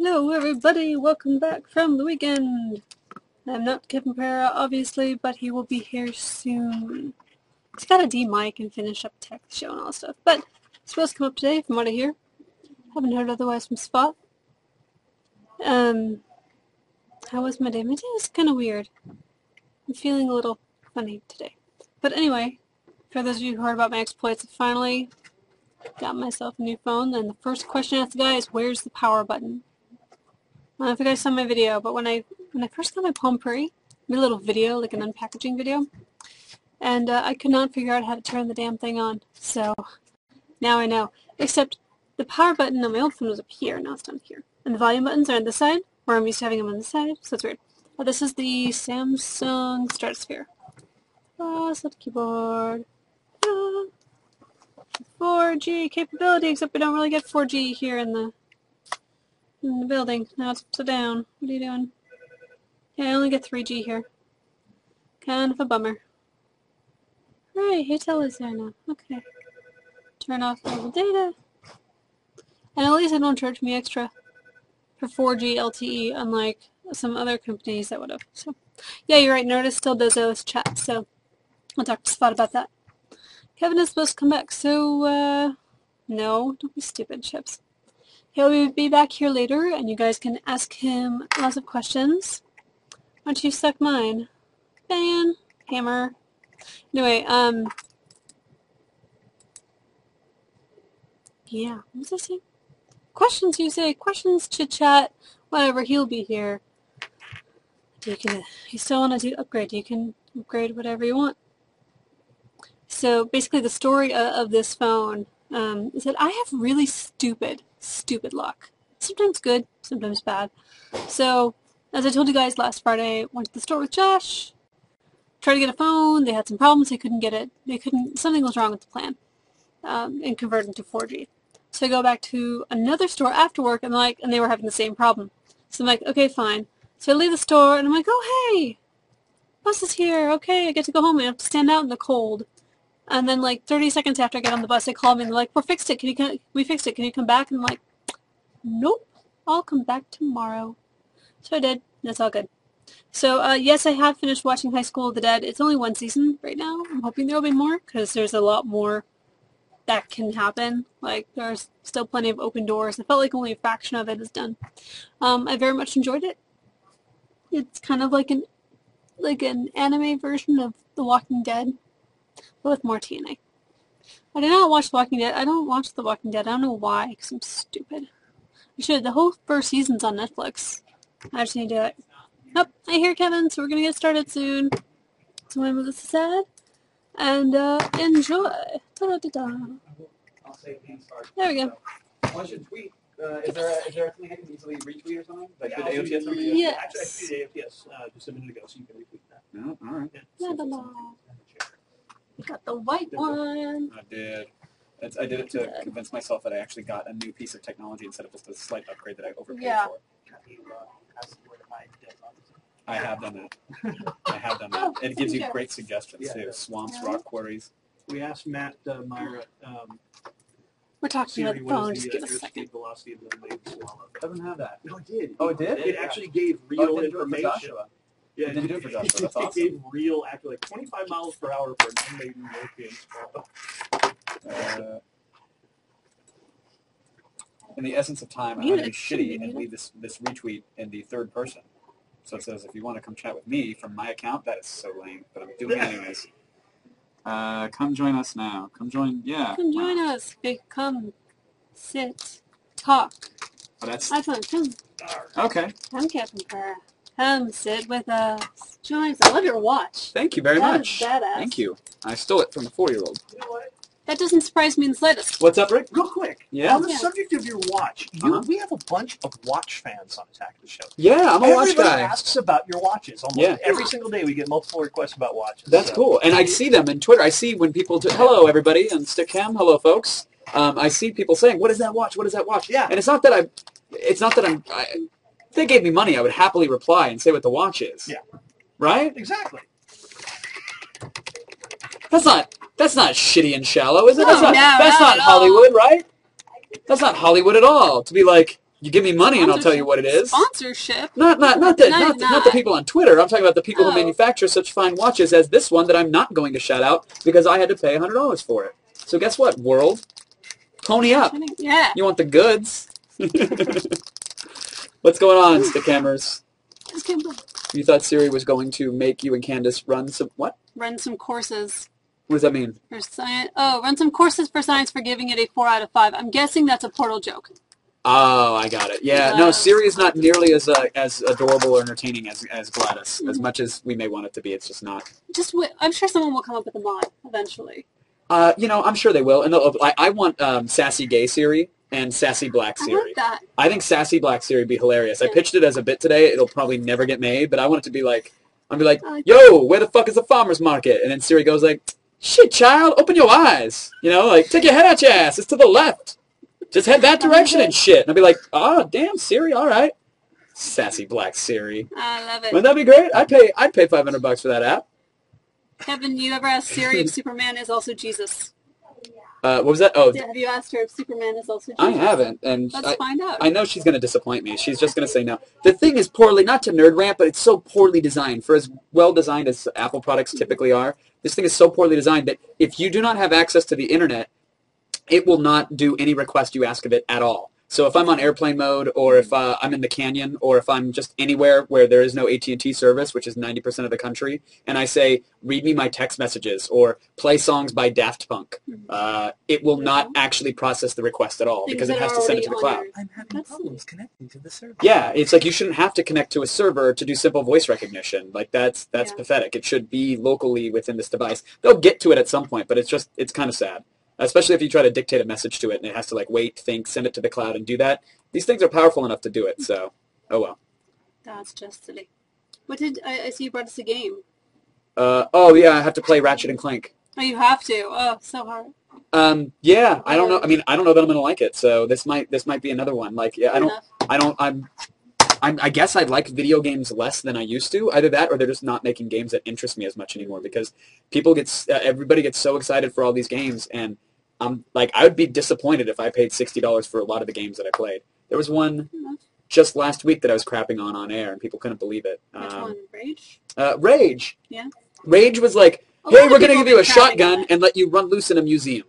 Hello everybody, welcome back from the weekend. I'm not Kevin Pereira, obviously, but he will be here soon. He's got a D-mic and finish up tech show and all that stuff, but he's supposed to come up today from what I hear. Haven't heard otherwise from Spot. How was my day? My day was kind of weird. I'm feeling a little funny today. But anyway, for those of you who heard about my exploits, I finally got myself a new phone, and the first question I asked the guy is, where's the power button? I don't know if you guys saw my video, but when I first got my Palm Pre, I made a little video, like an unpackaging video, and I could not figure out how to turn the damn thing on. So now I know. Except the power button on my old phone was up here, now it's down here. And the volume buttons are on this side, where I'm used to having them on this side, so it's weird. This is the Samsung Stratosphere. Select keyboard. 4G capability, except we don't really get 4G here in the building. Now it's upside down. What are you doing? Yeah, I only get 3G here. Kind of a bummer. Right, Hotel is there now. Okay. Turn off all the data. And at least they don't charge me extra for 4G LTE, unlike some other companies that would have. So, yeah, you're right. Nerdist still does OS chat, so I'll talk to Spot about that. Kevin is supposed to come back, so, no, don't be stupid, Chips. He'll be back here later, and you guys can ask him lots of questions. Why don't you suck mine? Ban. Hammer. Anyway, yeah, what was I saying? Questions, you say. Questions, chit-chat, whatever, he'll be here. You still want to upgrade, you can upgrade whatever you want. So, basically, the story of this phone is that I have really stupid luck. Sometimes good, sometimes bad. So, as I told you guys last Friday, I went to the store with Josh, tried to get a phone, they had some problems, they couldn't get it, something was wrong with the plan, and converted them to 4G. So I go back to another store after work, and they were having the same problem. So I'm like, okay, fine. So I leave the store, and I'm like, oh, hey, bus is here, okay, I get to go home, I have to stand out in the cold. And then, 30 seconds after I get on the bus, they call me and they're like, we fixed it. We fixed it. Can you come back? And I'm like, nope. I'll come back tomorrow. So I did. That's all good. So, yes, I have finished watching High School of the Dead. It's only one season right now. I'm hoping there will be more because there's a lot more that can happen. There's still plenty of open doors. I felt like only a fraction of it is done. I very much enjoyed it. It's kind of like an anime version of The Walking Dead, but with more TNA. I did not watch The Walking Dead. I don't watch The Walking Dead. I don't know why, because I'm stupid. I should. The whole first season's on Netflix. I just need to do it. Yep, I hear Kevin, so we're going to get started soon. So when Melissa said, and enjoy. Da-da-da-da. There we go. I should tweet. Is there something I can easily retweet or something? Like good AOTS or something? Yes. Actually, I tweeted AOTS just a minute ago, so you can retweet that. No? All right. Yeah. Got the white one. I did. I did it to convince myself that I actually got a new piece of technology instead of just a slight upgrade that I overpaid for. I have done that. It gives you great suggestions too. Swamps, rock quarries. We asked Matt Myra. We're talking Siri, about the phone. what is Just the give us a second. airspeed velocity of the blade swallow? Doesn't have that. No, it did. Oh, it did? It actually gave real information. Yeah, it didn't do it for Joshua. That's awesome. It gave real, accurate, 25 miles per hour for an unmaiden European swallow. In the essence of time, I'm going to be shitty and leave this retweet in the third person. So it says, if you want to come chat with me from my account, that is so lame, but I'm doing it anyways. Come join us now. Come join, yeah. Come join us. Come, sit, talk. Oh, that's... Come. Okay. Come, Kevin Pereira. Come sit with us. Join us. I love your watch. Thank you very much. That is badass. Thank you. I stole it from a 4-year-old. You know what? That doesn't surprise me in the slightest. What's up, Rick? Real quick. Yeah? On the subject of your watch, we have a bunch of watch fans on Attack of the Show. Yeah, I'm a watch Everybody guy. asks about your watches. Almost every single day we get multiple requests about watches. That's cool. And I see them in Twitter. I see when people do, hello, everybody, and Stickcam, hello, folks. I see people saying, what is that watch? What is that watch? Yeah. And it's not that I'm... If they gave me money, I would happily reply and say what the watch is. Yeah. Right? Exactly. That's not shitty and shallow, is it? No, That's not not Hollywood, right? That's not Hollywood at all. To be like, You give me money and I'll tell you what it is. Sponsorship. Not the people on Twitter. I'm talking about the people who manufacture such fine watches as this one that I'm not going to shout out because I had to pay $100 for it. So guess what, world? Pony up. Yeah. You want the goods. What's going on, Stickhammers? You thought Siri was going to make you and Candace run some what? Run some courses. What does that mean? For science. Oh, run some courses for science for giving it a 4 out of 5. I'm guessing that's a Portal joke. Oh, I got it. Yeah, no, Siri is not nearly as adorable or entertaining as Gladys. As much as we may want it to be, it's just not. I'm sure someone will come up with a mod eventually. I'm sure they will. And I want Sassy Gay Siri and Sassy Black Siri. I like that. I think Sassy Black Siri would be hilarious. I pitched it as a bit today. It'll probably never get made, but I want it to be like, yo, where the fuck is the farmer's market? And then Siri goes like, shit, child, open your eyes. Like, take your head out your ass. It's to the left. Just head that direction and shit. And I'll be like, oh, damn, Siri, all right. Sassy Black Siri. I love it. Wouldn't that be great? I'd pay $500 for that app. Kevin, you ever asked Siri if Superman is also Jesus? What was that? Oh, have you asked her if Superman is also Jesus? I haven't, and let's find out. I know she's going to disappoint me. She's just going to say no. The thing is poorly, not to nerd rant, but it's so poorly designed. For as well designed as Apple products typically are, this thing is so poorly designed that if you do not have access to the internet, it will not do any request you ask of it at all. So if I'm on airplane mode, or if I'm in the canyon, or if I'm just anywhere where there is no AT&T service, which is 90% of the country, and I say, read me my text messages, or play songs by Daft Punk, it will not actually process the request at all, because it has to send it to the cloud. I'm having problems connecting to the server. Yeah, it's like you shouldn't have to connect to a server to do simple voice recognition. Like, that's pathetic. It should be locally within this device. They'll get to it at some point, but it's kind of sad. Especially if you try to dictate a message to it and it has to like wait, think, send it to the cloud and do that. These things are powerful enough to do it, so oh well. That's just silly. What did I see you brought us a game? Oh yeah, I have to play Ratchet and Clank. Oh, you have to. Oh, so hard. Yeah, I don't know. I mean, I don't know that I'm gonna like it. So this might be another one. Like, yeah, I guess I like video games less than I used to. Either that, or they're just not making games that interest me as much anymore. Because everybody gets so excited for all these games, and I'm like, I would be disappointed if I paid $60 for a lot of the games that I played. There was one just last week that I was crapping on air, and people couldn't believe it. Which one? Rage? Rage. Yeah. Rage was like, hey, we're gonna give you a shotgun and let you run loose in a museum.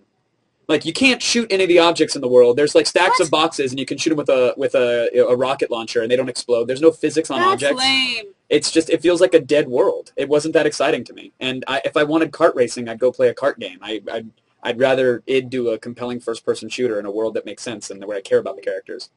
Like, you can't shoot any of the objects in the world. There's like stacks of boxes, and you can shoot them with a rocket launcher, and they don't explode. There's no physics on objects. That's lame. It's just, it feels like a dead world. It wasn't that exciting to me. And if I wanted kart racing, I'd go play a kart game. I'd rather it do a compelling first-person shooter in a world that makes sense and where I care about the characters.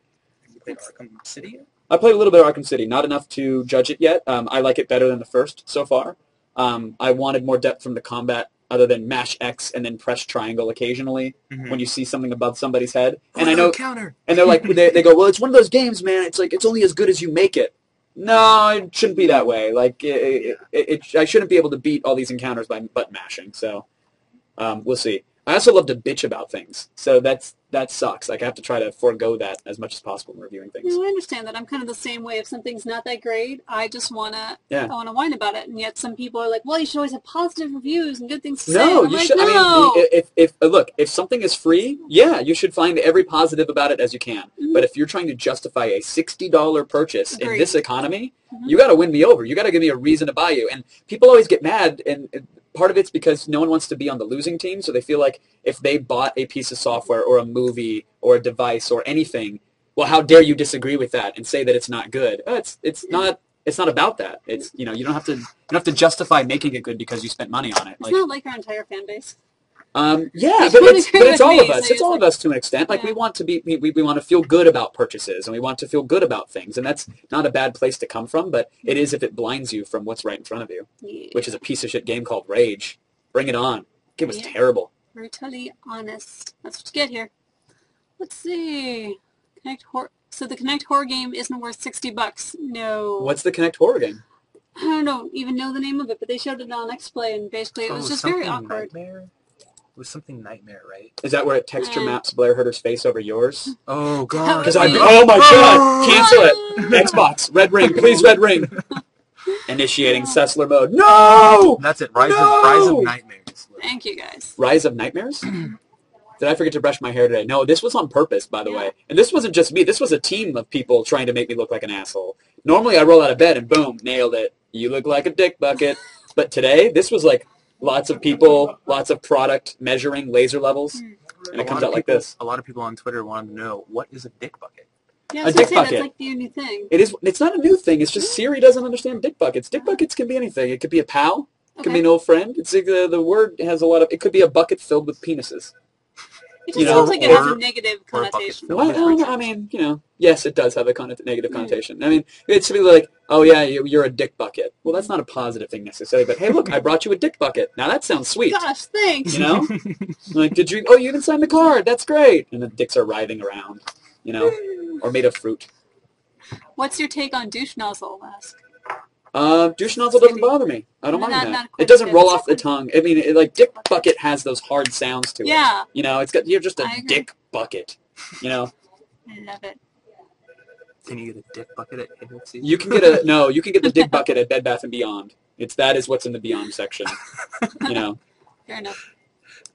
You played Arkham City? I played a little bit of Arkham City, not enough to judge it yet. I like it better than the first so far. I wanted more depth from the combat, other than mash X and then press triangle occasionally when you see something above somebody's head. And I know, counter. And they're like, they go, well, it's one of those games, man. It's like, it's only as good as you make it. No, it shouldn't be that way. Like, I shouldn't be able to beat all these encounters by button mashing. So, we'll see. I also love to bitch about things, so that sucks. Like, I have to try to forego that as much as possible in reviewing things. No, I understand that. I'm kind of the same way. If something's not that great, I just wanna whine about it. And yet some people are like, "Well, you should always have positive reviews and good things to say." No, you should. No. I mean, if something is free, yeah, you should find every positive about it as you can. But if you're trying to justify a $60 purchase in this economy, you got to win me over. You got to give me a reason to buy you. And people always get mad, and part of it's because no one wants to be on the losing team, so they feel like if they bought a piece of software or a movie or a device or anything, well, how dare you disagree with that and say that it's not good? It's not about that. It's, you don't have to justify making it good because you spent money on it. It's not like our entire fan base. Yeah, but it's all of us. It's all of us to an extent. Like, we want to feel good about purchases, and we want to feel good about things, and that's not a bad place to come from, but it is if it blinds you from what's right in front of you, which is a piece of shit game called Rage. Bring it on. The game was terrible. Brutally honest. That's what you get here. Let's see. So the Kinect horror game isn't worth $60. No. What's the Kinect horror game? I don't even know the name of it, but they showed it on X-Play, and basically it was just very awkward. Nightmare? It was something Nightmare, right? Is that where it texture maps Blair Herter's face over yours? Oh, God. Oh, my God. Cancel it. Xbox. Red ring. Please, red ring. Initiating Sessler mode. No! That's it. Rise of Nightmares. Thank you, guys. Rise of Nightmares? Did I forget to brush my hair today? No, this was on purpose, by the way. And this wasn't just me. This was a team of people trying to make me look like an asshole. Normally, I roll out of bed and boom, nailed it. You look like a dick bucket. But today, this was like lots of people, lots of product measuring, laser levels, and it comes out like this. A lot of people on Twitter wanted to know, what is a dick bucket? Yeah, A dick bucket. That's like the new thing. It is. It's not a new thing. It's just Siri doesn't understand dick buckets. Dick buckets can be anything. It could be a pal. It could be an old friend. It's the word has a lot of. It could be a bucket filled with penises. It just sounds like it has a negative connotation. Well, I mean, yes, it does have a negative connotation. I mean, it's really like, oh yeah, you're a dick bucket. Well, that's not a positive thing necessarily, but hey, look, I brought you a dick bucket. Now that sounds sweet. Gosh, thanks. Like, you even signed the card. That's great. And the dicks are writhing around, or made of fruit. What's your take on douche nozzle, Ask? Douche nozzle doesn't bother me. I don't mind that. Not it doesn't roll off the tongue. I mean, dick bucket has those hard sounds to it. Yeah. You're just a dick bucket. I love it. Can you get a dick bucket at KFC? You can get the dick bucket at Bed Bath & Beyond. That is what's in the Beyond section. Fair enough.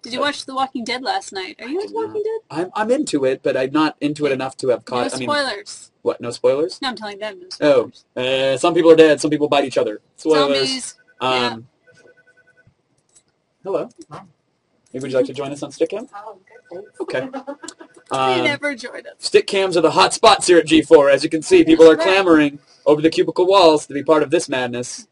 Did you watch The Walking Dead last night? Are you into Walking Dead? I'm into it, but I'm not into it enough to have caught. No spoilers. What? No spoilers? No, I'm telling them. No spoilers. Some people are dead. Some people bite each other. Spoilers. Zombies. Hello. Maybe would you like to join us on Stickcam? Okay. They never joined us. Stickcams are the hot spots here at G4. As you can see, people are clamoring over the cubicle walls to be part of this madness.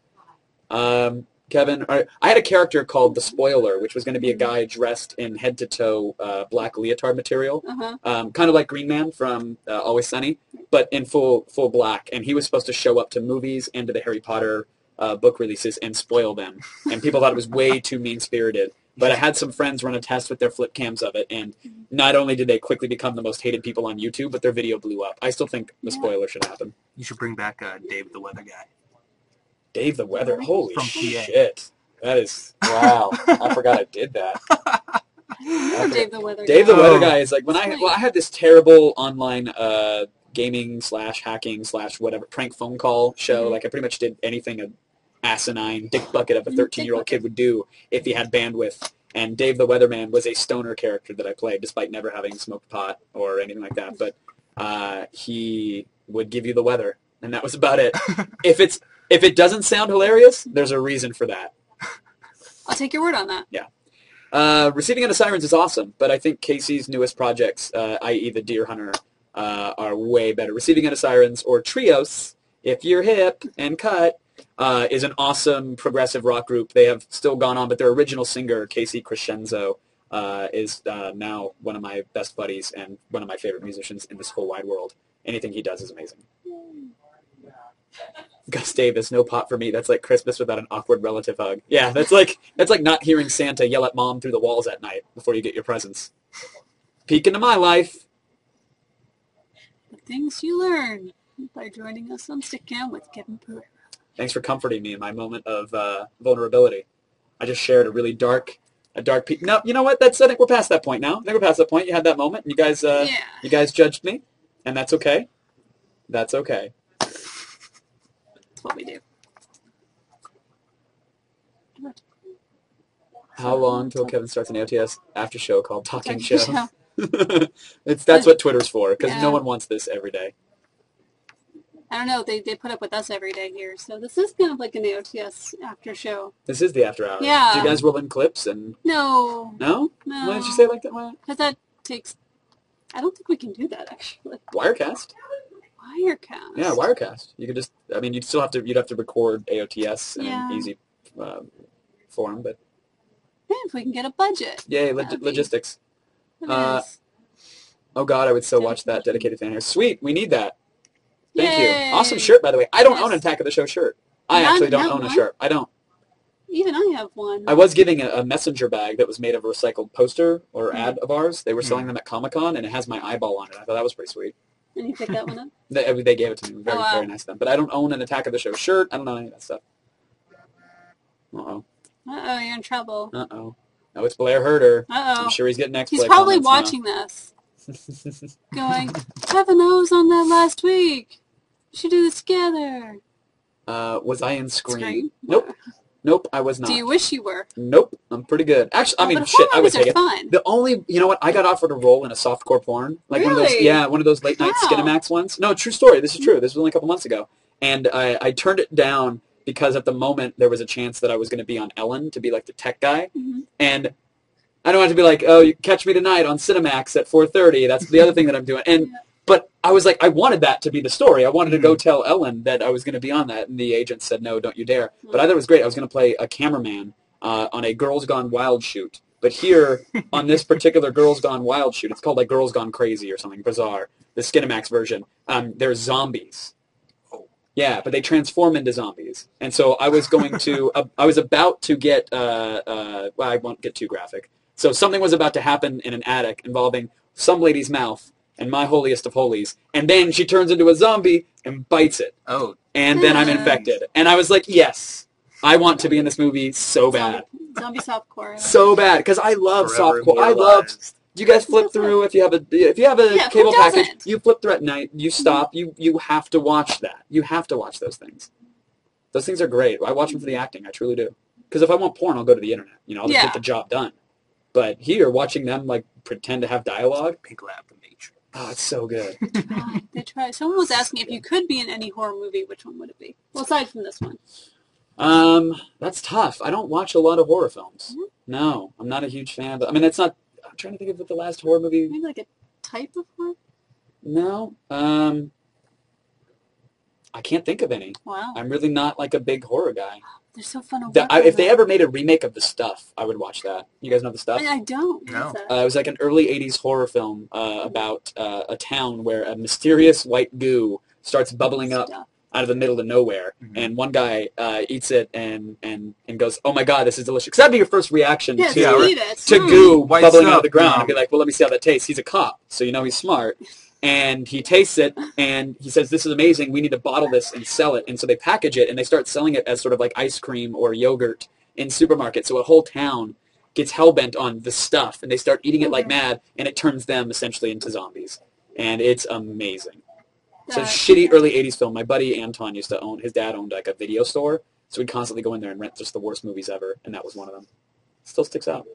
Kevin, I had a character called the Spoiler, which was going to be a guy dressed in head-to-toe black leotard material, kind of like Green Man from Always Sunny, but in full black. And he was supposed to show up to movies and to the Harry Potter book releases and spoil them. And people thought it was way too mean-spirited. But I had some friends run a test with their flip cams of it, and not only did they quickly become the most hated people on YouTube, but their video blew up. I still think the Spoiler should happen. You should bring back Dave the Weather Guy. Dave the Weather, holy From PA. shit. That is, wow. I forgot I did that. Dave the Weather Guy. Dave the Weather Guy is like, I had this terrible online gaming / hacking / whatever prank phone call show. Like I pretty much did anything an asinine dick bucket of a 13-year-old kid would do if he had bandwidth. And Dave the Weatherman was a stoner character that I played, despite never having smoked pot or anything like that. But he would give you the weather, and that was about it. If it doesn't sound hilarious, there's a reason for that. I'll take your word on that. Yeah. Receiving Out of Sirens is awesome, but I think Casey's newest projects, i.e. the Deer Hunter, are way better. Receiving Out of Sirens, or Trios, if you're hip and cut, is an awesome progressive rock group. They have still gone on, but their original singer, Casey Crescenzo, is now one of my best buddies and one of my favorite musicians in this whole wide world. Anything he does is amazing. Gus Davis, no pot for me. That's like Christmas without an awkward relative hug. Yeah, that's like not hearing Santa yell at Mom through the walls at night before you get your presents. Peek into my life. The things you learn by joining us on Stickcam with Kevin Pereira. Thanks for comforting me in my moment of vulnerability. I just shared a really dark peek. No, you know what? I think we're past that point now. I think we're past that point. You had that moment, and you guys judged me, and that's okay. That's okay. That's what we do. How long till Kevin starts an AOTS after show called Talking Show? That's what Twitter's for, because no one wants this every day. I don't know. They put up with us every day here, so this is kind of like an AOTS after show. This is the after hours. Yeah. Do you guys roll in clips and? No. No? No. Why did you say it like that? Why? Because that takes. I don't think we can do that actually. Wirecast. Wirecast. Yeah, Wirecast. You could just. I mean, you'd have to record AOTS in an easy form, but. Yeah, if we can get a budget. Yay, logistics. Oh God, I would so watch that dedicated fan here. Sweet, we need that. Thank you. Awesome shirt, by the way. I don't own an Attack of the Show shirt. I actually don't own a shirt. I don't. Even I have one. I was giving a messenger bag that was made of a recycled poster or ad of ours. They were selling them at Comic-Con, and it has my eyeball on it. I thought that was pretty sweet. And you picked that one up? They gave it to me. Very, very nice of them. But I don't own an Attack of the Show shirt. I don't know any of that stuff. Uh-oh. Uh-oh, you're in trouble. Uh-oh. No, it's Blair Herder. Uh-oh. I'm sure he's getting X-Play He's probably comments watching this. Going, Kevin, I was on that last week. We should do this together. Was I in Scream? Scream? Nope. Nope, I was not. Do you wish you were? Nope, I'm pretty good. Actually, I mean, but shit, horror I would movies take are it. fun. The only, you know what? I got offered a role in a softcore porn, like one of those, Really? yeah, one of those late night Wow. Skinamax ones. No, true story. This is true. This was only a couple months ago, and I turned it down because at the moment there was a chance that I was going to be on Ellen to be like the tech guy, and I don't want it to be like, oh, you catch me tonight on Cinemax at 4:30. That's the other thing that I'm doing, and. Yeah. But I was like, I wanted that to be the story. I wanted to go tell Ellen that I was going to be on that, and the agent said, no, don't you dare. But I thought it was great. I was going to play a cameraman on a Girls Gone Wild shoot. But here, on this particular Girls Gone Wild shoot, it's called like Girls Gone Crazy or something bizarre, the Skinamax version, there's zombies. Yeah, but they transform into zombies. And so I was going to, I was about to get, well, I won't get too graphic. So something was about to happen in an attic involving some lady's mouth and my holiest of holies, and then she turns into a zombie and bites it. Oh. And then I'm infected. And I was like, yes, I want to be in this movie so bad. Zombie softcore. So bad, because I love Forever softcore. I love. immortalized. You guys flip through if you have a Yeah, who cable package. doesn't? You flip through at night. You stop. You have to watch that. You have to watch those things. Those things are great. I watch them for the acting. I truly do. Because if I want porn, I'll go to the internet. You know, I'll just get the job done. But here, watching them like pretend to have dialogue. Pink Lab, The Matrix. Oh, it's so good. God, they try. Someone was asking if you could be in any horror movie, which one would it be? Well, aside from this one. That's tough. I don't watch a lot of horror films. No, I'm not a huge fan. But I mean, it's not. I'm trying to think of what the last horror movie. Maybe like a type of horror? No. I can't think of any. Wow. I'm really not like a big horror guy. They're so fun to watch. If they ever made a remake of The Stuff, I would watch that. You guys know The Stuff? I don't. No. What's that? It was like an early 80s horror film about a town where a mysterious white goo starts bubbling up Stuff. out of the middle of nowhere, and one guy eats it and goes, "Oh my god, this is delicious." 'Cause that'd be your first reaction Yeah, to to eat it. goo White bubbling out stuff, of the ground, no. and be like, "Well, let me see how that tastes." He's a cop, so you know he's smart. And he tastes it, and he says, "This is amazing. We need to bottle this and sell it." And so they package it, and they start selling it as sort of like ice cream or yogurt in supermarkets. So a whole town gets hell-bent on the stuff, and they start eating it like mad, and it turns them essentially into zombies. And it's amazing. It's a shitty early 80s film. My buddy Anton used to own, his dad owned like a video store, so we'd constantly go in there and rent just the worst movies ever, and that was one of them. Still sticks out.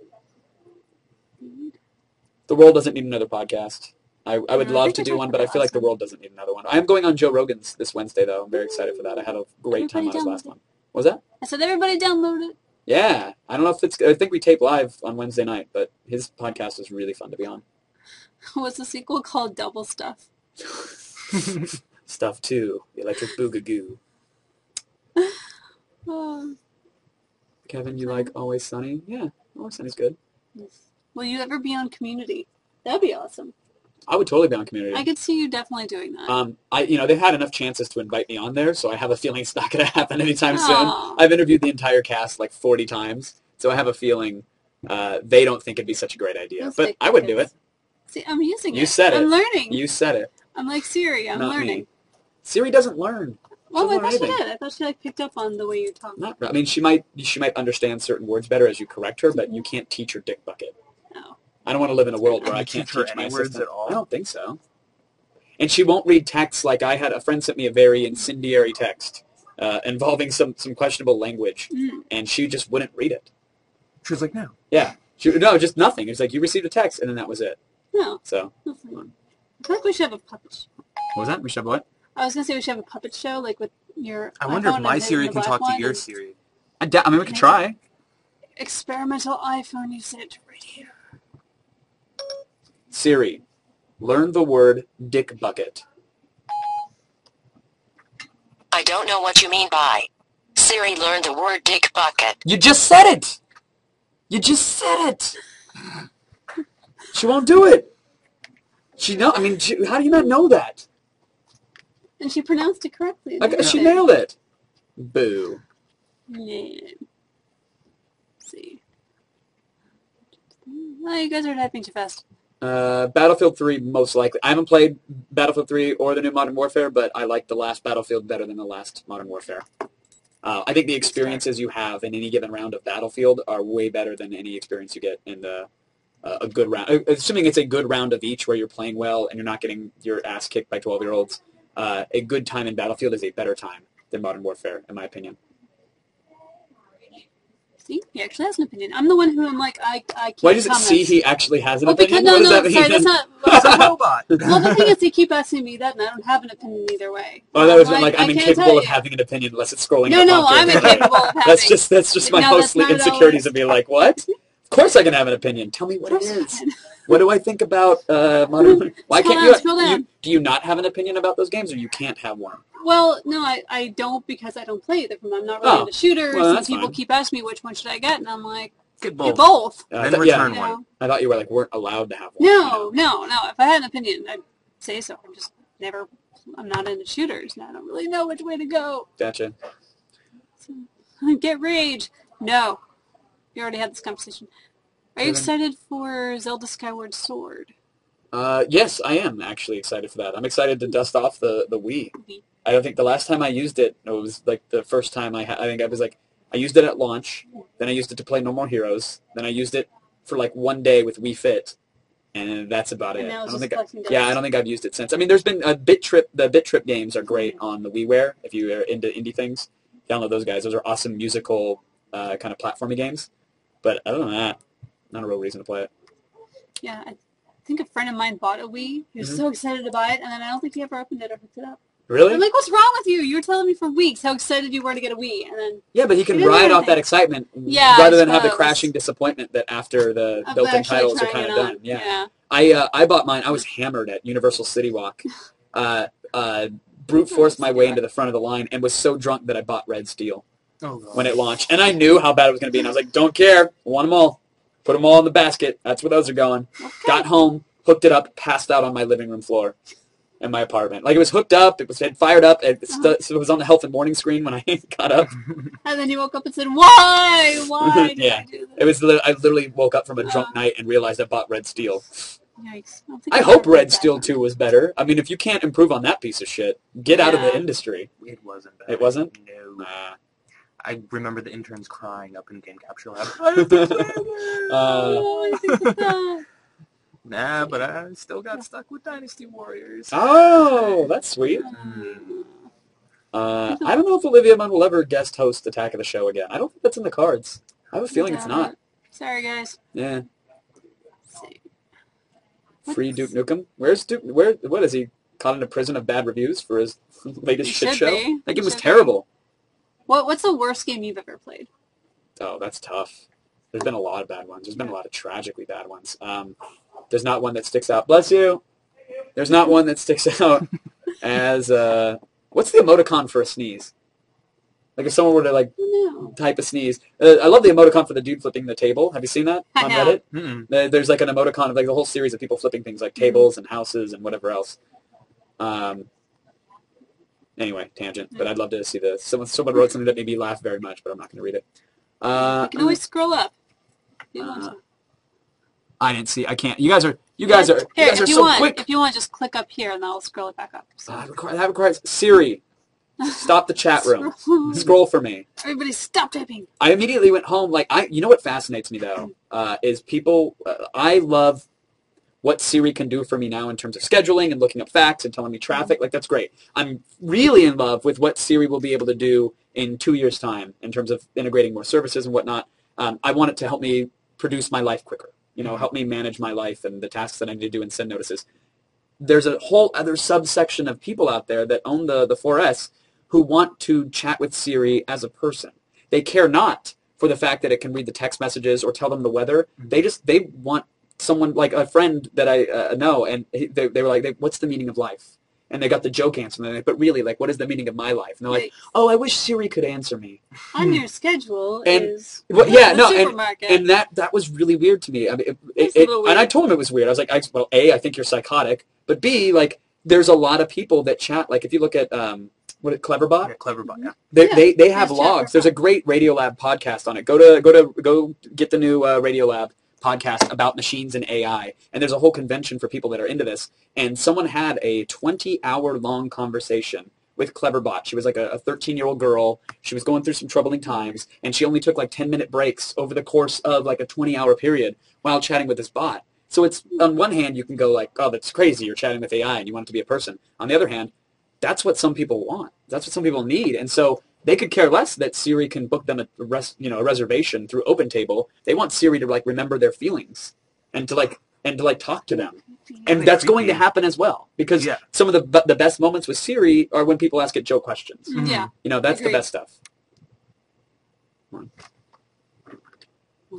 The world doesn't need another podcast. I would love to do one, but I feel like the world doesn't need another one. I am going on Joe Rogan's this Wednesday, though. I'm very excited for that. I had a great time on his last one. What was that? I said everybody download it. Yeah. I don't know if it's... I think we tape live on Wednesday night, but his podcast is really fun to be on. What's the sequel called? Double Stuff. Stuff 2. The Electric Boogagoo. Oh. Kevin, you like Always Sunny? Yeah. Always Sunny's good. Will you ever be on Community? That'd be awesome. I would totally be on Community. I could see you definitely doing that. They've had enough chances to invite me on there, so I have a feeling it's not going to happen anytime Aw. soon. I've interviewed the entire cast like 40 times, so I have a feeling they don't think it'd be such a great idea. Those But dick I would do it. kids. See, I'm using it. You said it. I'm learning. You said it. I'm like Siri. I'm Not learning. me. Siri doesn't learn. Well, I Doesn't learn thought she anything. did. I thought she like picked up on the way you talk. Not. I mean, she might understand certain words better as you correct her, but you can't teach her dick bucket. No. I don't want to live in a world where Can I you can't teach her teach my any words assistant. at all? I don't think so. And she won't read texts like I had. A friend sent me a very incendiary text involving some questionable language, and she just wouldn't read it. She was like, no. Yeah. No, just nothing. It was like, you received a text, and then that was it. No. So. Nothing. I feel like we should have a puppet show. What was that? We should have what? I was going to say we should have a puppet show, like with your I wonder iPhone if my and Siri the can black talk to one your and Siri. I mean, we could try. Experimental iPhone usage right here. Siri, learn the word dick bucket. I don't know what you mean by. Siri learned the word dick bucket. You just said it! You just said it! She won't do it! how do you not know that? And she pronounced it correctly. She nailed it! Boo. Yeah. Let's see. Oh, you guys are typing too fast. Battlefield 3, most likely. I haven't played Battlefield 3 or the new Modern Warfare, but I like the last Battlefield better than the last Modern Warfare. I think the experiences you have in any given round of Battlefield are way better than any experience you get in a good round. Assuming it's a good round of each where you're playing well and you're not getting your ass kicked by 12-year-olds, a good time in Battlefield is a better time than Modern Warfare, in my opinion. See, he actually has an opinion. I'm the one who I'm like, I can't Why does it comment. see he actually has an Well, because opinion? no, What does no, that mean? sorry, that's not. It's a robot. Well, the thing is, they keep asking me that, and I don't have an opinion either way. Oh, that was like I'm I can't incapable tell of you. having an opinion unless it's scrolling No, in a no, prompter. I'm incapable of having. That's just my No, that's mostly not at all insecurities it of being like, what? Of course I can have an opinion. Tell me what it Of course you is. can. What do I think about modern? Why Scroll can't down, scroll down. do you not have an opinion about those games, or you can't have one? Well, no, I don't because I don't play either. I'm not really into shooters, well, and that's people fine. keep asking me which one should I get, and I'm like, Get get both. both. Then return You one. know? I thought you were like weren't allowed to have one. No. If I had an opinion, I'd say so. I'm not into shooters, and I don't really know which way to go. Gotcha. So, get Rage. No. We already had this conversation. Are you excited for Zelda Skyward Sword? Yes, I am actually excited for that. I'm excited to dust off the Wii. I don't think the last time I used it, it was like the first time I think I was like, I used it at launch, then I used it to play No More Heroes, then I used it for like one day with Wii Fit, and that's about it. I don't think I've used it since. I mean, there's been the Bit Trip games are great on the WiiWare if you are into indie things. Download those guys. Those are awesome musical kind of platforming games. But other than that, not a real reason to play it. Yeah, I think a friend of mine bought a Wii. He was so excited to buy it, and then I don't think he ever opened it or hooked it up. Really? I'm like, what's wrong with you? You were telling me for weeks how excited you were to get a Wii, and then yeah, but he can ride off that excitement rather than have the crashing disappointment that after the built-in titles are kind of done. Yeah. I bought mine. I was hammered at Universal City Walk. Brute forced my way into the front of the line and was so drunk that I bought Red Steel when it launched, and I knew how bad it was going to be, and I was like, don't care, I want them all. Put them all in the basket. That's where those are going. Okay. Got home, hooked it up, passed out on my living room floor in my apartment. Like, it was hooked up, it fired up, it was on the health and morning screen when I got up. And then you woke up and said, why? Why did I do this? I literally woke up from a drunk night and realized I bought Red Steel. Yikes. I hope Red Steel 2 was better. I mean, if you can't improve on that piece of shit, get out of the industry. It wasn't bad. It wasn't? No. Nah. I remember the interns crying up in Game Capture Lab. Nah, but I still got stuck with Dynasty Warriors. Oh, that's sweet. I don't know if Olivia Munn will ever guest host Attack of the Show again. I don't think that's in the cards. I have a feeling it's not. Sorry, guys. Yeah. Free Duke Nukem? Where's Duke? What is he? Caught in a prison of bad reviews for his latest shit show? That game was terrible. What's the worst game you've ever played? Oh, that's tough. There's been a lot of bad ones. There's been a lot of tragically bad ones. There's not one that sticks out. Bless you. There's not one that sticks out as what's the emoticon for a sneeze? Like if someone were to type a sneeze. I love the emoticon for the dude flipping the table. Have you seen that on Reddit? Mm-mm. There's like an emoticon of like the whole series of people flipping things like tables and houses and whatever else. Anyway, tangent. But I'd love to see someone wrote something that made me laugh very much, but I'm not going to read it. You can always scroll up. I didn't see. I can't. You guys are so quick. If you want, just click up here, and I'll scroll it back up. So. That requires Siri. Stop the chat room. Scroll for me. Everybody, stop typing. I immediately went home. You know what fascinates me though is people. I love what Siri can do for me now in terms of scheduling and looking up facts and telling me traffic. Like, that's great. I'm really in love with what Siri will be able to do in 2 years' time in terms of integrating more services and whatnot. I want it to help me produce my life quicker, help me manage my life and the tasks that I need to do and send notices. There's a whole other subsection of people out there that own the 4S who want to chat with Siri as a person. They care not for the fact that it can read the text messages or tell them the weather. They want someone, like a friend that I know, and they were like, what's the meaning of life? And they got the joke answer, and they're like, but really, what is the meaning of my life? And they're like, oh, I wish Siri could answer me. On your schedule is the supermarket. And that was really weird to me. I mean, and I told him it was weird. I was like, well, A, I think you're psychotic, but B, there's a lot of people that chat. Like, if you look at Cleverbot? Yeah, Cleverbot, yeah. They have logs. There's a great Radiolab podcast on it. Go get the new Radiolab podcast about machines and AI, and there's a whole convention for people that are into this, and someone had a 20-hour-long conversation with Cleverbot. She was like a 13-year-old girl. She was going through some troubling times, and she only took 10-minute breaks over the course of a 20-hour period while chatting with this bot. So it's, on one hand, you can go oh, that's crazy, you're chatting with AI and you want it to be a person. On the other hand, that's what some people want. That's what some people need. And so they could care less that Siri can book them a reservation through OpenTable. They want Siri to like remember their feelings and to like talk to them. And that's going to happen as well, because some of the best moments with Siri are when people ask it Joe questions. Yeah. That's the best stuff.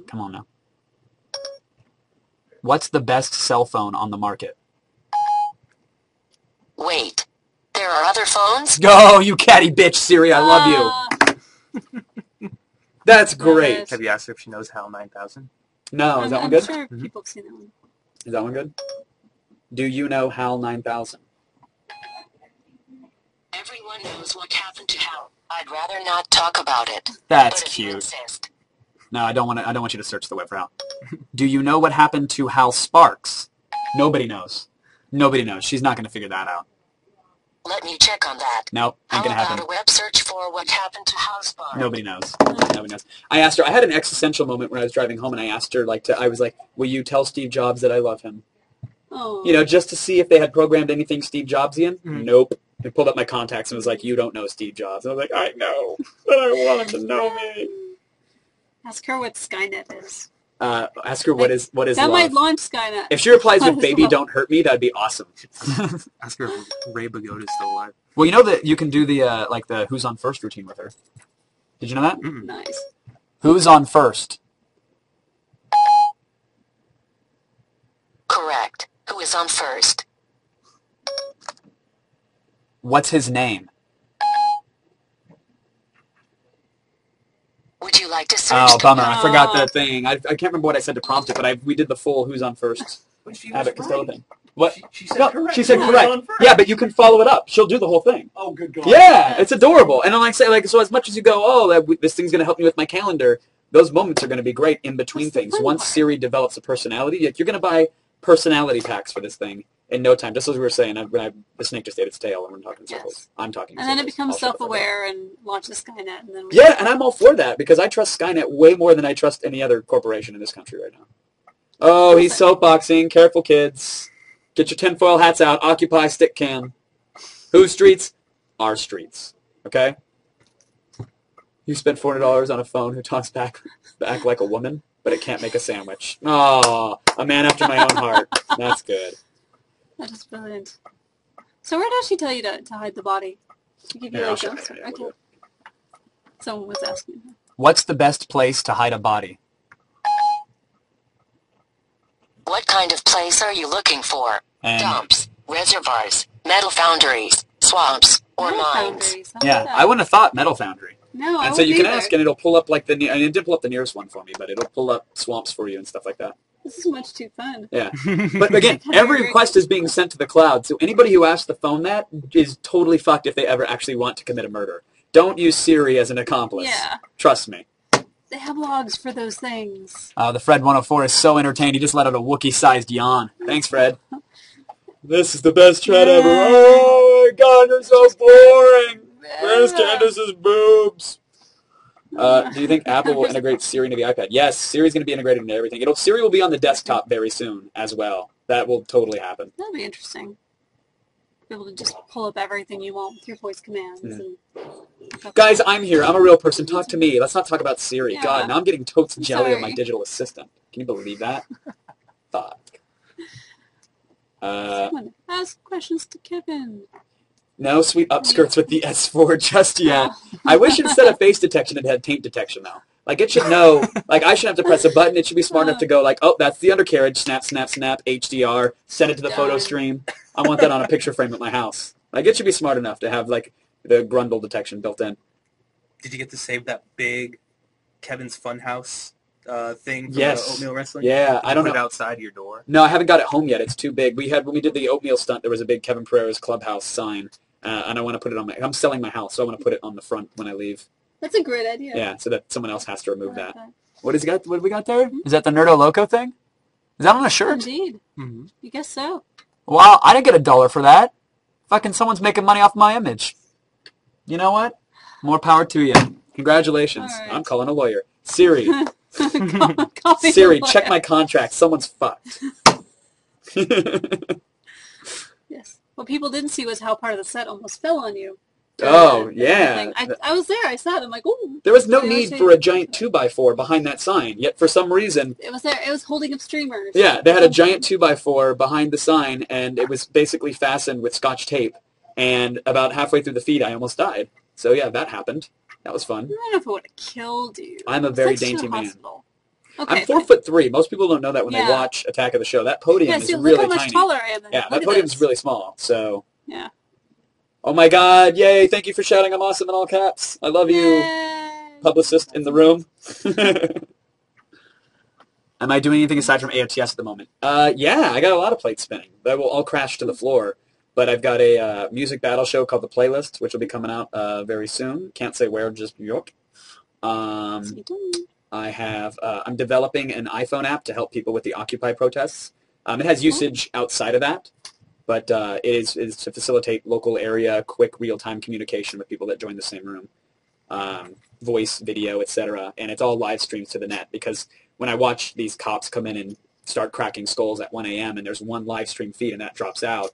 Come on now. What's the best cell phone on the market? Wait. There are other phones? Oh, you catty bitch, Siri. I love you. That's great. Have you asked her if she knows HAL 9000? No. Is that one good? I'm sure people have seen that one. Is that one good? Do you know HAL 9000? Everyone knows what happened to Hal. I'd rather not talk about it. That's but if you cute. insist. No, I don't want you to search the web for Hal. Do you know what happened to Hal Sparks? Nobody knows. Nobody knows. She's not going to figure that out. Let me check on that. Nope, ain't going to happen. How about a web search for what happened to Hal Sparks? Nobody knows. Nobody knows. I asked her. I had an existential moment when I was driving home, and I asked her, I was like, "Will you tell Steve Jobs that I love him?" Oh. Just to see if they had programmed anything Steve Jobsian. Nope. I pulled up my contacts and was like, "You don't know Steve Jobs." And I was like, "I know, but I want him to know me." Ask her what Skynet is. Ask her what is that love. might launch Skynet. If she replies with "Baby, don't hurt me," that'd be awesome. Ask her if Ray Bagoda's still alive. Well, you know that you can do the Who's on First routine with her. Did you know that? Nice. Who's on first? Correct. Who is on first? What's his name? Would you like to search? Oh, bummer. I forgot that thing. I can't remember what I said to prompt it, but we did the full Who's on First Abbott Costello thing. What? She said No, correct. she said Who's correct. on first? Yeah, but you can follow it up. She'll do the whole thing. Oh, good God. Yeah, it's adorable. And I say, so as much as you go, this thing's going to help me with my calendar, those moments are going to be great in between things. Once Siri develops a personality, you're going to buy personality packs for this thing in no time. Just as we were saying, the snake just ate its tail, and we're talking circles. Yes. I'm talking And then it circles. becomes self-aware and launches Skynet. And then and I'm all for that, because I trust Skynet way more than I trust any other corporation in this country right now. Oh, he's soapboxing. Careful, kids. Get your tinfoil hats out. Occupy stick can. Whose streets? Our streets. Okay? You spent $400 on a phone who talks back like a woman, but it can't make a sandwich. Oh, a man after my own heart. That's good. That is brilliant. So where does she tell you to hide the body? To give you I'll like show a- you. Yeah, okay. we'll do it. Someone was asking. What's the best place to hide a body? What kind of place are you looking for? And Dumps, reservoirs, metal foundries, swamps, or Metal mines? foundries. yeah, like I wouldn't have thought Metal Foundry. No, I And so you can wouldn't ask, either. and it'll pull up and it did pull up the nearest one for me, but it'll pull up swamps for you and stuff like that. This is much too fun. Yeah. But again, every request is being sent to the cloud, so anybody who asks the phone that is totally fucked if they ever actually want to commit a murder. Don't use Siri as an accomplice. Yeah. Trust me. They have logs for those things. The Fred 104 is so entertained, he just let out a Wookiee-sized yawn. Thanks, Fred. This is the best chat ever. Oh my God, you're so boring. Where's Candace's boobs? Do you think Apple will integrate Siri into the iPad? Yes, Siri's going to be integrated into everything. Siri will be on the desktop very soon as well. That will totally happen. That'll be interesting. Be able to just pull up everything you want with your voice commands. Yeah. And Guys, I'm here. I'm a real person. Talk to me. Let's not talk about Siri. Yeah. God, now I'm getting totes jelly of my sorry. digital assistant. Can you believe that? Fuck. someone ask questions to Kevin. No sweet upskirts with the S4 just yet. I wish instead of face detection it had taint detection, though. Like, it should know, like, I shouldn't have to press a button. It should be smart enough to go, like, oh, that's the undercarriage. Snap, snap, snap, HDR. Send it to the photo stream. I want that on a picture frame at my house. Like, it should be smart enough to have, like, the grundle detection built in. Did you get to save that big Kevin's Funhouse thing for Yes. the oatmeal wrestling? Yeah, Did I you don't put know. it outside your door? No, I haven't got it home yet. It's too big. When we did the oatmeal stunt, there was a big Kevin Pereira's Clubhouse sign, and I want to put it on I'm selling my house, so I want to put it on the front when I leave. That's a great idea. Yeah, so that someone else has to remove I that. like What have we got there? Is that the Nerdo Loco thing? Is that on a shirt? Indeed. Mm-hmm. You guess so. Wow, I didn't get $1 for that. Fucking someone's making money off my image. You know what? More power to you. Congratulations. All right. I'm calling a lawyer. Siri. Call me Siri, the check lawyer. my contract. Someone's fucked. Yes. What people didn't see was how part of the set almost fell on you. Oh, yeah. I was there. I saw it. I'm like, ooh. There was no I need say- for a giant 2x4 behind that sign, yet for some reason, It was there. It was holding up streamers. yeah, they had a giant 2x4 behind the sign, and it was basically fastened with Scotch tape. And about halfway through the feed, I almost died. So yeah, that happened. That was fun. I don't know if it would have killed you. I'm a It's very like to the dainty man. hospital. Okay, I'm 4'3". Most people don't know that when they watch Attack of the Show. That podium yeah, is see, look really how much tiny. taller I am than Yeah, him. that Look at podium's this. really small. So. Yeah. Oh my God! Yay! Thank you for shouting I'm awesome in all caps. I love you, Yay. publicist in the room. Am I doing anything aside from AOTS at the moment? Yeah, I got a lot of plates spinning. That will all crash to the floor. But I've got a music battle show called The Playlist, which will be coming out very soon. Can't say where, just New York. I have. I'm developing an iPhone app to help people with the Occupy protests. It has usage outside of that, but it is to facilitate local area, quick, real-time communication with people that join the same room, voice, video, etc. And it's all live streams to the net because when I watch these cops come in and start cracking skulls at 1 a.m. and there's one live stream feed and that drops out,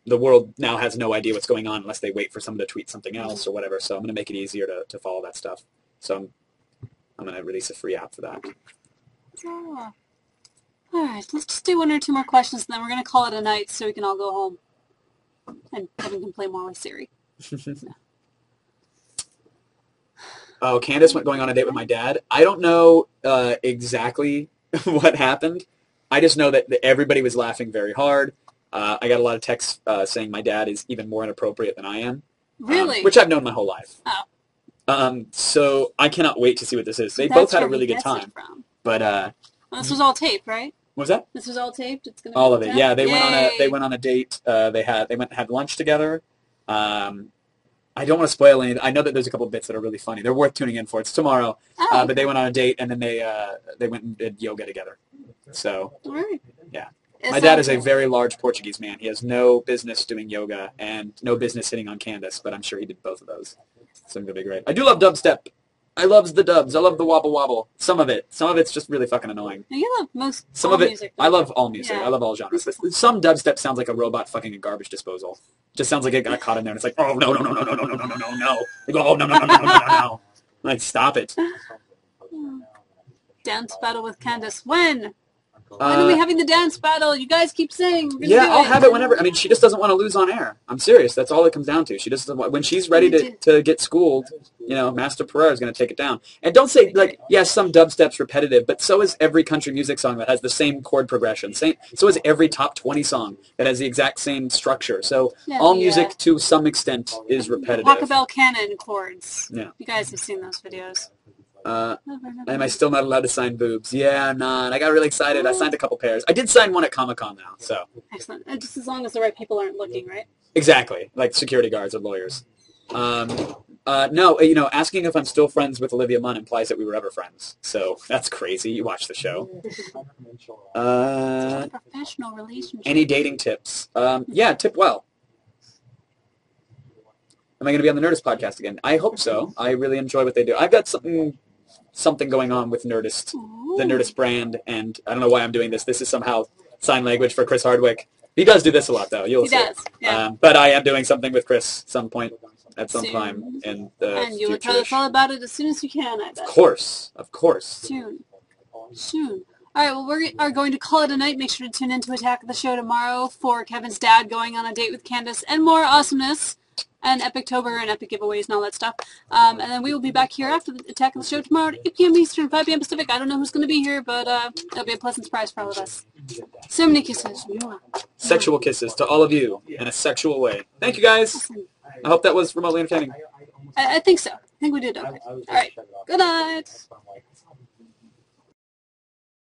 the world now has no idea what's going on unless they wait for someone to tweet something else or whatever. So I'm going to make it easier to follow that stuff. So I'm going to release a free app for that. Oh. All right, let's just do 1 or 2 more questions, and then we're going to call it a night so we can all go home. And Kevin can play more with Siri. Oh, Candace went going on a date with my dad. I don't know exactly what happened. I just know that everybody was laughing very hard. I got a lot of texts saying my dad is even more inappropriate than I am. Really? Which I've known my whole life. Oh. So I cannot wait to see what this is. They That's both had a where really he good gets it time. from. But Well, this was all taped, right? what was that? This was all taped. It's gonna. All be of it. taped? Yeah, they Yay. went on a date. They went and had lunch together. I don't want to spoil anything. I know that there's a couple of bits that are really funny. They're worth tuning in for. It's tomorrow. Oh, But they went on a date and then they went and did yoga together. So all right. yeah. It My dad sounds is a cool. very large Portuguese man. He has no business doing yoga and no business hitting on Candace, but I'm sure he did both of those. So it's going to be great. I do love dubstep. I love the dubs. I love the wobble wobble. Some of it's just really fucking annoying. You love most Some all of it, music. I love all music. Yeah. I love all genres. But some dubstep sounds like a robot fucking a garbage disposal. Just sounds like it got caught in there and it's like, oh, no, no, no, no, no, no, no, no, no, no, no. They go, oh, no, no, no, no, no, no, no, no. Like, stop it. Dance battle with Candace. When? When are we having the dance battle? You guys keep saying. We're gonna Yeah, do I'll have it whenever. I mean, she just doesn't want to lose on air. I'm serious. That's all it comes down to. She just doesn't want, when she's ready to get schooled, you know, Master Pereira is going to take it down. And don't say, like, yes, some dubstep's repetitive, but so is every country music song that has the same chord progression. So is every top 20 song that has the exact same structure. So Yeah, all music, to some extent, is repetitive. Pachelbel canon chords. Yeah. You guys have seen those videos. Am I still not allowed to sign boobs? Yeah, I'm not. I got really excited. I signed a couple pairs. I did sign one at Comic-Con, though, so. Excellent. And just as long as the right people aren't looking, right? Exactly, like security guards or lawyers. No, you know, asking if I'm still friends with Olivia Munn implies that we were ever friends. So that's crazy. You watch the show. It's a professional relationship. Any dating tips? Yeah, tip well. Am I going to be on the Nerdist podcast again? I hope so. I really enjoy what they do. I've got something going on with Nerdist, the Nerdist brand, and I don't know why I'm doing this. This is somehow sign language for Chris Hardwick. He does do this a lot, though. You'll see. He does, yeah. But I am doing something with Chris at some Soon. time in the And you will tell future-ish. us all about it as soon as you can, I bet. Of course. Soon. All right, well, we are going to call it a night. Make sure to tune into Attack of the Show tomorrow for Kevin's dad going on a date with Candace and more awesomeness and Epictober and epic giveaways and all that stuff. And then we will be back here after the Attack of the Show tomorrow at 8 p.m. Eastern, 5 p.m. Pacific. I don't know who's going to be here, but it'll be a pleasant surprise for all of us. So many kisses. Sexual kisses to all of you in a sexual way. Thank you, guys. I hope that was remotely entertaining. I think so. I think we did okay. All right. Good night.